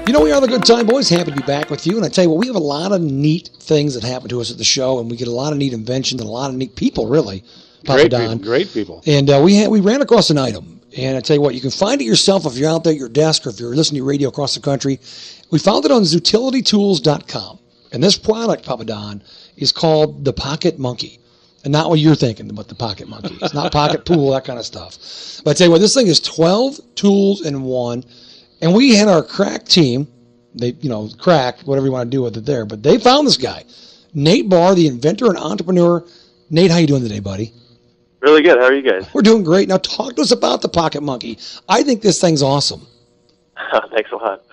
You know, we are the GoodTime Boys. Happy to be back with you. And I tell you what, we have a lot of neat things that happen to us at the show, and we get a lot of neat inventions and a lot of neat people, really. Papa Don. Great people. And we ran across an item. And I tell you what, you can find it yourself if you're out there at your desk or if you're listening to radio across the country. We found it on ZutilityTools.com. And this product, Papa Don, is called the Pocket Monkey. And not what you're thinking about the Pocket Monkey. It's not pocket pool, that kind of stuff. But I tell you what, this thing is 12 tools in one. And we had our crack team, they, crack, whatever you want to do with it there, but they found this guy, Nate Barr, the inventor and entrepreneur. Nate, how you doing today, buddy? Really good. How are you guys? We're doing great. Now talk to us about the Pocket Monkey. I think this thing's awesome. Thanks a lot.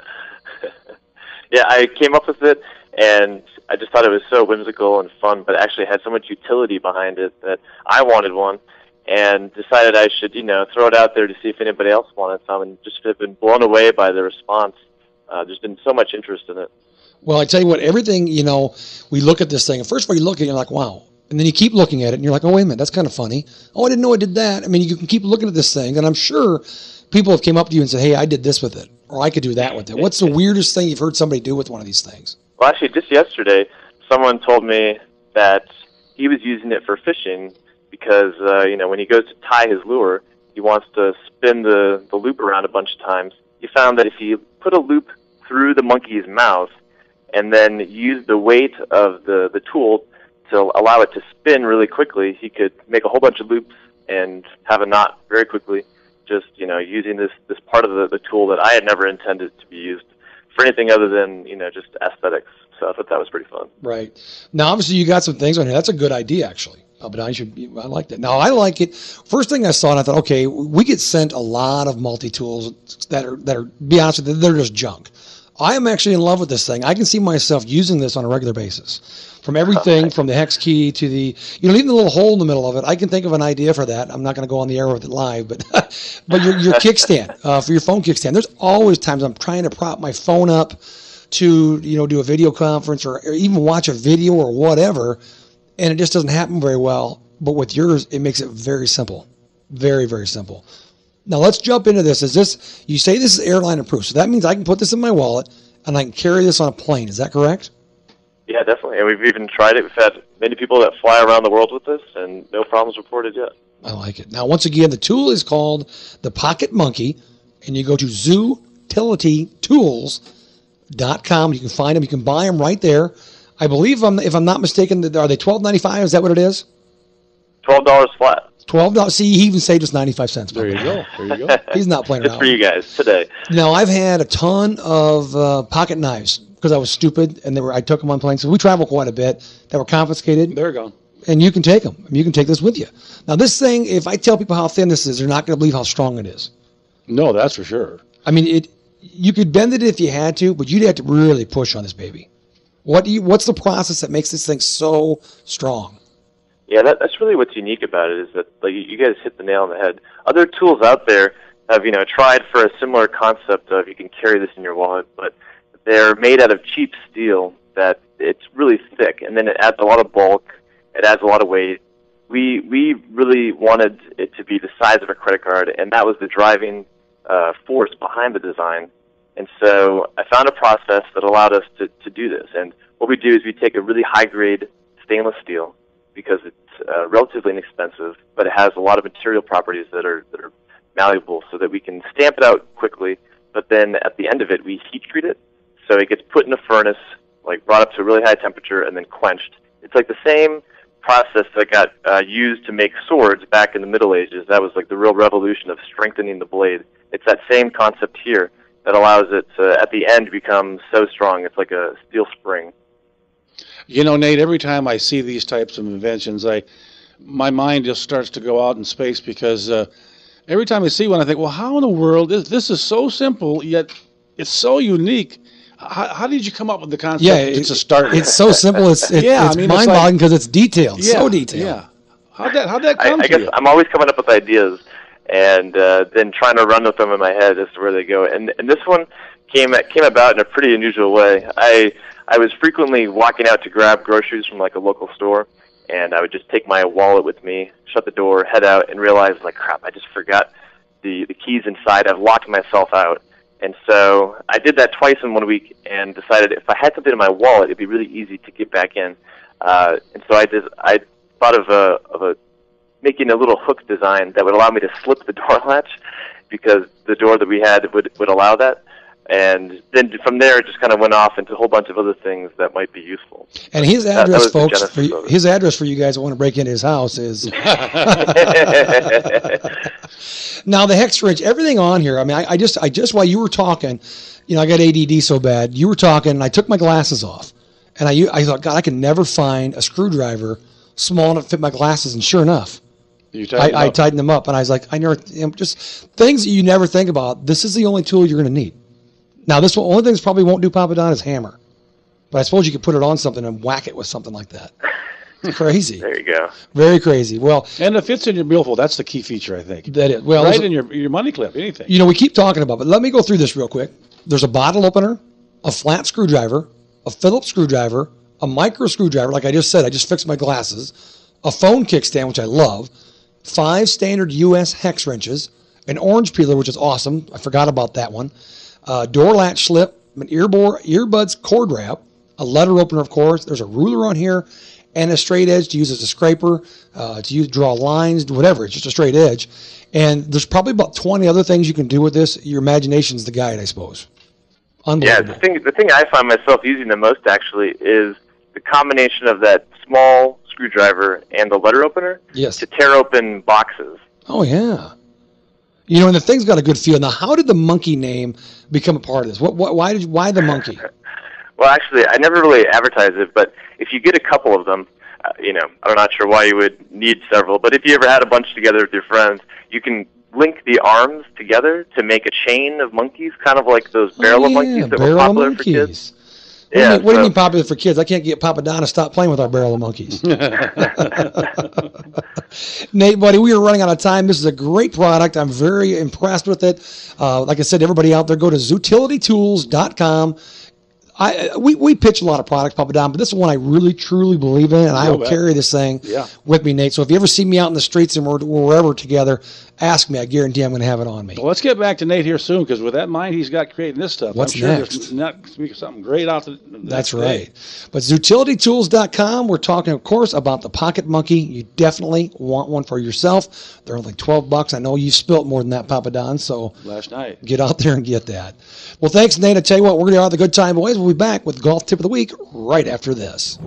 Yeah, I came up with it, and I just thought it was so whimsical and fun, but actually had so much utility behind it that I wanted one. And decided I should, throw it out there to see if anybody else wanted some, and just have been blown away by the response. There's been so much interest in it. Well, I tell you what, everything, we look at this thing, and first of all, you look at it, and you're like, wow. And then you keep looking at it, and you're like, oh, wait a minute, that's kind of funny. Oh, I didn't know I did that. I mean, you can keep looking at this thing, and I'm sure people have came up to you and said, hey, I did this with it, or I could do that with it. What's the weirdest thing you've heard somebody do with one of these things? Well, actually, just yesterday, someone told me that he was using it for fishing, because, when he goes to tie his lure, he wants to spin the loop around a bunch of times. He found that if he put a loop through the monkey's mouth and then used the weight of the tool to allow it to spin really quickly, he could make a whole bunch of loops and have a knot very quickly, just, using this part of the tool that I had never intended to be used for anything other than, just aesthetics. So I thought that was pretty fun. Right. Now, obviously, you got some things on here. That's a good idea, actually. But I like that. Now, I like it. First thing I saw, and I thought, okay, we get sent a lot of multi-tools that are, be honest with you, they're just junk. I am actually in love with this thing. I can see myself using this on a regular basis. From everything, from the hex key to the, even the little hole in the middle of it. I can think of an idea for that. I'm not going to go on the air with it live, but your kickstand, for your phone kickstand. There's always times I'm trying to prop my phone up to, do a video conference or even watch a video or whatever, and it just doesn't happen very well. But with yours, it makes it very simple. Very, very simple. Now, let's jump into this. You say this is airline approved, so that means I can put this in my wallet and I can carry this on a plane. Is that correct? Yeah, definitely. And we've even tried it. We've had many people that fly around the world with this, and no problems reported yet. I like it. Now, once again, the tool is called the Pocket Monkey, and you go to ZutilityTools.com. You can find them. You can buy them right there. I believe, if I'm not mistaken, are they $12.95? Is that what it is? $12 flat. $12. See, he even saved us 95 cents. There you go. He's not playing around. Just for you guys today. Now, I've had a ton of pocket knives because I was stupid, and I took them on planes. So we travel quite a bit. That were confiscated. They're gone. And you can take them. You can take this with you. Now, this thing, if I tell people how thin this is, they're not going to believe how strong it is. No, that's for sure. I mean, you could bend it if you had to, but you'd have to really push on this baby. What's the process that makes this thing so strong? Yeah, that's really what's unique about it, is that you guys hit the nail on the head. Other tools out there have, tried for a similar concept of you can carry this in your wallet, but they're made out of cheap steel that it's really thick, and then it adds a lot of bulk, it adds a lot of weight. We really wanted it to be the size of a credit card, and that was the driving force behind the design. And so I found a process that allowed us to do this. And what we do is we take a really high-grade stainless steel, because it's relatively inexpensive, but it has a lot of material properties that are malleable, so that we can stamp it out quickly. But then at the end of it, we heat treat it, so it gets put in a furnace, brought up to a really high temperature, and then quenched. It's like the same process that got used to make swords back in the Middle Ages. That was the real revolution of strengthening the blade. It's that same concept here that allows it to, at the end, become so strong. It's like a steel spring. Nate, every time I see these types of inventions, my mind just starts to go out in space, because every time I see one, I think, well, how in the world, this is so simple, yet it's so unique. How did you come up with the concept? Yeah, it's so simple. It's mind-boggling because it's detailed, so detailed. Yeah. How'd that come to I guess you? I'm always coming up with ideas, and then trying to run with them in my head as to where they go. And this one came about in a pretty unusual way. I was frequently walking out to grab groceries from a local store, and I would just take my wallet with me, shut the door, head out, and realize, crap, I just forgot the keys inside. I've locked myself out. And so I did that twice in 1 week and decided if I had something in my wallet, it'd be really easy to get back in. And so I thought of making a little hook design that would allow me to slip the door latch, because the door that we had would allow that. And then from there, it just kind of went off into a whole bunch of other things that might be useful. And his address, folks, his address for you guys that want to break into his house is... Now, the hex wrench, everything on here, I mean, I just while you were talking, I got ADD so bad. You were talking, and I took my glasses off. And I thought, God, I can never find a screwdriver small enough to fit my glasses. And sure enough, I tightened them up. And I was like, just things that you never think about. This is the only tool you're going to need. Now, this only thing that probably won't do Papa Don is hammer. But I suppose you could put it on something and whack it with something like that. It's crazy. There you go. Very crazy. Well, and it fits in your billfold. That's the key feature, I think. That is. Well, right in your money clip, anything. We keep talking about it, but let me go through this real quick. There's a bottle opener, a flat screwdriver, a Phillips screwdriver, a micro screwdriver, like I just said. I just fixed my glasses. A phone kickstand, which I love. 5 standard U.S. hex wrenches. An orange peeler, which is awesome. I forgot about that one. Door latch slip, an earbuds cord wrap, a letter opener, of course. There's a ruler on here, and a straight edge to use as a scraper, draw lines, whatever. It's just a straight edge. And there's probably about 20 other things you can do with this. Your imagination's the guide, I suppose. Unbelievable. Yeah, the thing I find myself using the most, actually, is the combination of that small screwdriver and the letter opener to tear open boxes. Oh, yeah. And the thing's got a good feel. Now, how did the monkey name become a part of this? Why the monkey? Well, actually, I never really advertised it, but if you get a couple of them, I'm not sure why you would need several, but if you ever had a bunch together with your friends, you can link the arms together to make a chain of monkeys, kind of like those barrel of monkeys that were popular for kids. What do you mean popular for kids? I can't get Papa Don to stop playing with our barrel of monkeys. Nate, buddy, we are running out of time. This is a great product. I'm very impressed with it. Like I said, everybody out there, go to ZutilityTools.com. We pitch a lot of products, Papa Don, but this is one I really, truly believe in, and I will carry this thing with me, Nate. So if you ever see me out in the streets and we're wherever together, ask me. I guarantee I'm going to have it on me. Well, let's get back to Nate here soon, because with that mind he's got creating this stuff, what's I'm sure next? There's not going to be something great out the That's right. But ZutilityTools.com, we're talking, of course, about the Pocket Monkey. You definitely want one for yourself. They're only $12. I know you spilt more than that, Papa Don, so last night. Get out there and get that. Well, thanks, Nate. I tell you what, we're going to be on the Good Time Boys. We'll be back with Golf Tip of the Week right after this.